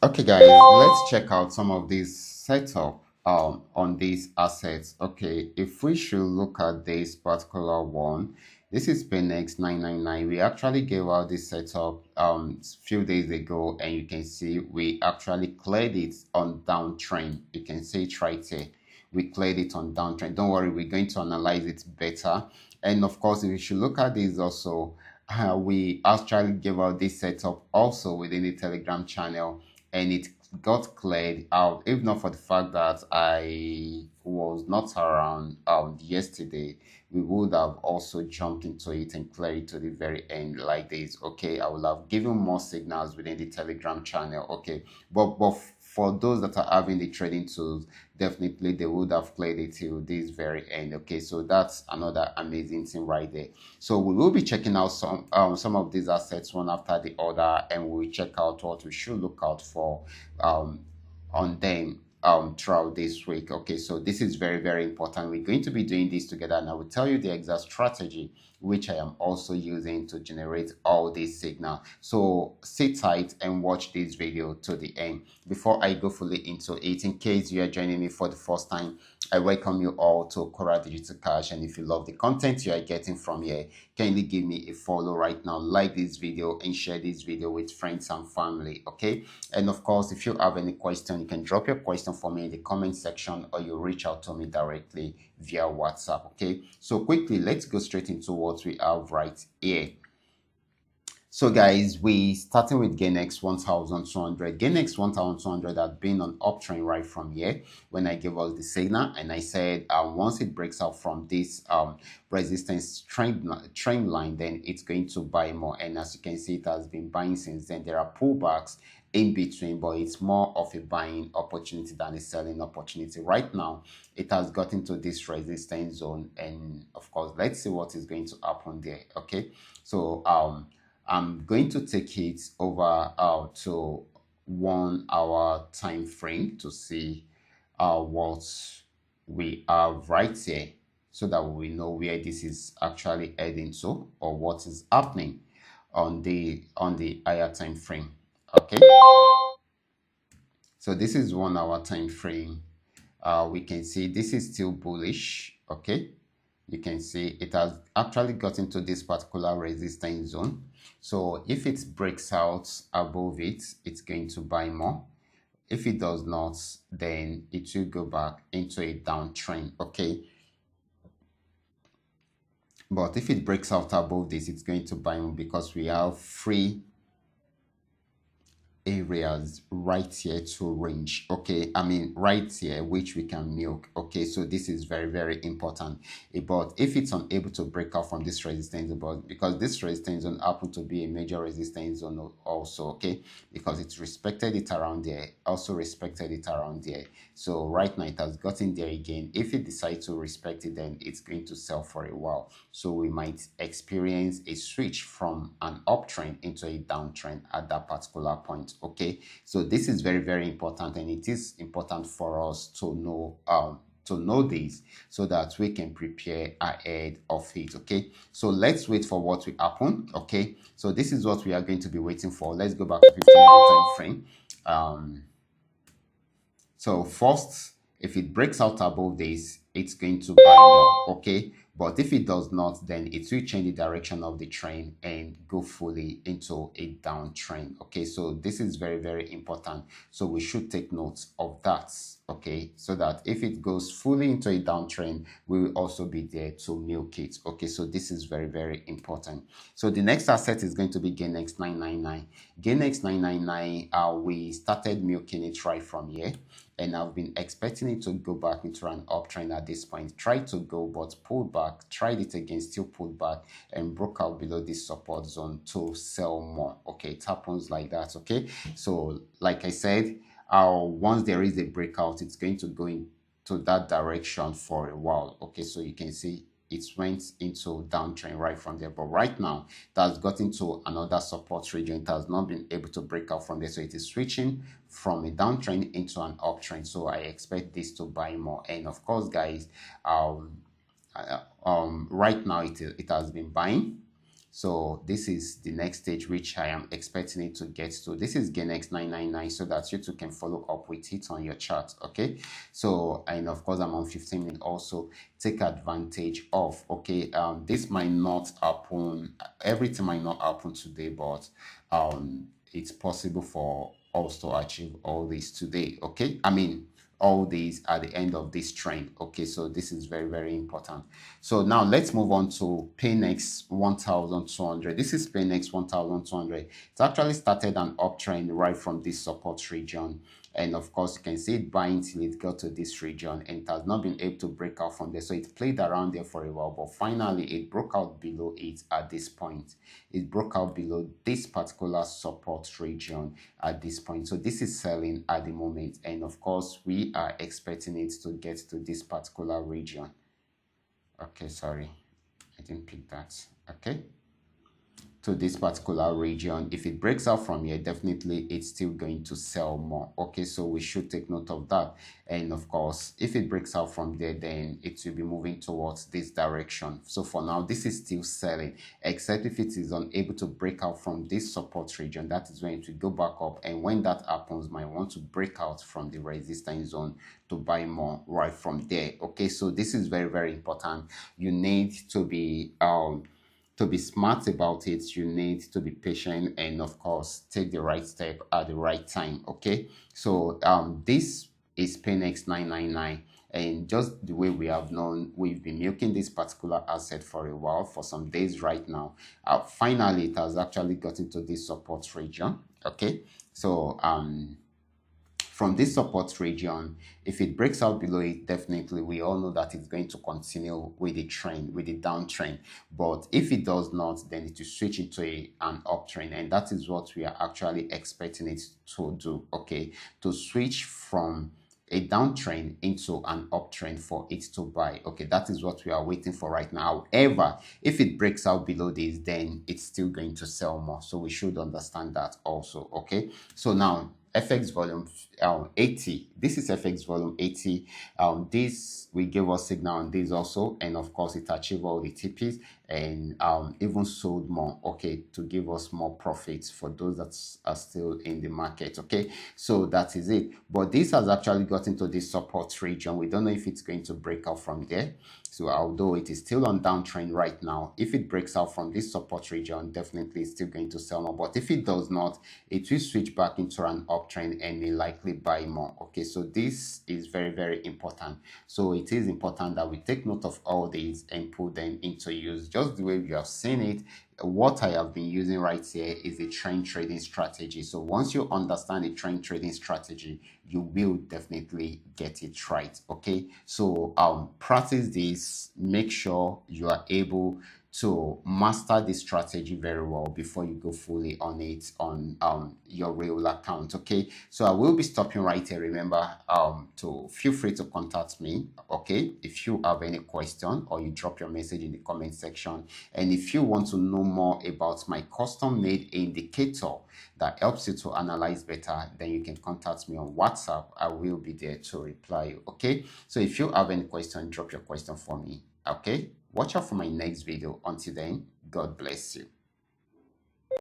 Okay, guys, let's check out some of these setup on these assets. Okay, if we should look at this particular one, this is Penex 999. We actually gave out this setup few days ago, and you can see we actually cleared it on downtrend. You can see it right here. We cleared it on downtrend. Don't worry, we're going to analyze it better. And of course, if you should look at this also, we actually gave out this setup also within the Telegram channel, and it got cleared out. If not for the fact that I was not around yesterday, we would have also jumped into it and cleared it to the very end like this. Okay, I will have given more signals within the Telegram channel. Okay, but for those that are having the trading tools, definitely they would have cleared it till this very end. Okay, so that's another amazing thing right there. So we will be checking out some of these assets one after the other, and we'll check out what we should look out for um, on them throughout this week. Okay, so this is very, very important. We're going to be doing this together, and I will tell you the exact strategy which I am also using to generate all this signal. So sit tight and watch this video to the end. Before I go fully into it, in case you are joining me for the first time, I welcome you all to Qora Digital Cash, and if you love the content you are getting from here, kindly give me a follow right now, like this video, and share this video with friends and family. Okay, and of course, if you have any question, you can drop your question for me in the comment section, or you reach out to me directly via WhatsApp. Okay, so quickly, let's go straight into what we have right here. So guys, we starting with GainX 1200. GainX 1200 had been on uptrend right from here when I gave us the signal, and I said once it breaks out from this resistance trend line, then it's going to buy more. And as you can see, it has been buying since then. There are pullbacks in between, but it's more of a buying opportunity than a selling opportunity. Right now, it has gotten to this resistance zone, and of course, let's see what is going to happen there. Okay, so I'm going to take it over to 1 hour time frame to see what we have right here, so that we know where this is actually heading to, or what is happening on the higher time frame. Okay, so this is 1 hour time frame. We can see this is still bullish. Okay, you can see it has actually gotten to this particular resistance zone. So if it breaks out above it, it's going to buy more. If it does not, then it will go back into a downtrend. Okay, but if it breaks out above this, it's going to buy more, because we have free areas right here to range. Okay, I mean right here, which we can milk. Okay, so this is very, very important. But if it's unable to break out from this resistance, but because this resistance zone happen to be a major resistance zone also. Okay, because it's respected it around there, also respected it around there. So right now it has gotten there again. If it decides to respect it, then it's going to sell for a while. So we might experience a switch from an uptrend into a downtrend at that particular point. Okay, so this is very, very important, and it is important for us to know this, so that we can prepare ahead of it. Okay, so let's wait for what will happen. Okay, so this is what we are going to be waiting for. Let's go back to 15-minute time frame. So first, if it breaks out above this, it's going to buy more. Okay, but if it does not, then it will change the direction of the trend and go fully into a downtrend. Okay, so this is very, very important. So we should take note of that. Okay, so that if it goes fully into a downtrend, we will also be there to milk it. Okay, so this is very, very important. So the next asset is going to be GainX 999. GainX 999, we started milking it right from here, and I've been expecting it to go back into an uptrend at this point. Tried to go, but pulled back. Tried it again, still pulled back, and broke out below this support zone to sell more. Okay, it happens like that. Okay, so like I said, once there is a breakout, it's going to go into that direction for a while. Okay, so you can see it went into downtrend right from there, but right now it has gotten to another support region. It has not been able to break out from there, so it is switching from a downtrend into an uptrend. So I expect this to buy more. And of course, guys, right now it has been buying. So this is the next stage which I am expecting it to get to. This is gain x 999, so that you too can follow up with it on your chart. Okay, so and of course I'm on 15 minutes also. Take advantage of, okay, this might not happen, everything might not happen today, but it's possible for us to achieve all this today. Okay, I mean all these at the end of this trend. Okay, so this is very, very important. So now let's move on to PNX 1200. This is PNX 1200. It's actually started an uptrend right from this support region, and of course you can see it buying till it got to this region, and it has not been able to break out from there. So it played around there for a while, but finally it broke out below it at this point. It broke out below this particular support region at this point. So this is selling at the moment, and of course we are expecting it to get to this particular region. Okay, sorry, I didn't pick that. Okay, to this particular region. If it breaks out from here, definitely it's still going to sell more. Okay, so we should take note of that. And of course, if it breaks out from there, then it will be moving towards this direction. So for now, this is still selling, except if it is unable to break out from this support region. That is when it will go back up, and when that happens, might want to break out from the resistance zone to buy more right from there. Okay, so this is very, very important. You need to be smart about it. You need to be patient, and of course take the right step at the right time. Okay, so this is PNX 999, and just the way we have known, we've been milking this particular asset for a while, for some days right now. Finally it has actually gotten to this support region. Okay, so from this support region, if it breaks out below it, definitely we all know that it's going to continue with the trend, with the downtrend. But if it does not, then it will switch into an uptrend, and that is what we are actually expecting it to do. Okay, to switch from a downtrend into an uptrend for it to buy. Okay, that is what we are waiting for right now. However, if it breaks out below this, then it's still going to sell more, so we should understand that also. Okay, so now FX volume 80. This is FX volume 80. This will give us signal on this also, and of course it achieved all the TPs, and even sold more, okay, to give us more profits for those that are still in the market. Okay, so that is it. But this has actually got into this support region. We don't know if it's going to break out from there. So although it is still on downtrend right now, if it breaks out from this support region, definitely it's still going to sell more. But if it does not, it will switch back into an uptrend and may likely buy more. Okay, so this is very, very important. So it is important that we take note of all these and put them into use just the way we have seen it. What I have been using right here is a trend trading strategy. So once you understand the trend trading strategy, you will definitely get it right. Okay, so practice this. Make sure you are able to master this strategy very well before you go fully on it on your real account. Okay, so I will be stopping right here. Remember to feel free to contact me, okay, if you have any question, or you drop your message in the comment section. And if you want to know more about my custom made indicator that helps you to analyze better, then you can contact me on WhatsApp. I will be there to reply you. Okay, so if you have any question, drop your question for me. Okay, watch out for my next video. Until then, God bless you.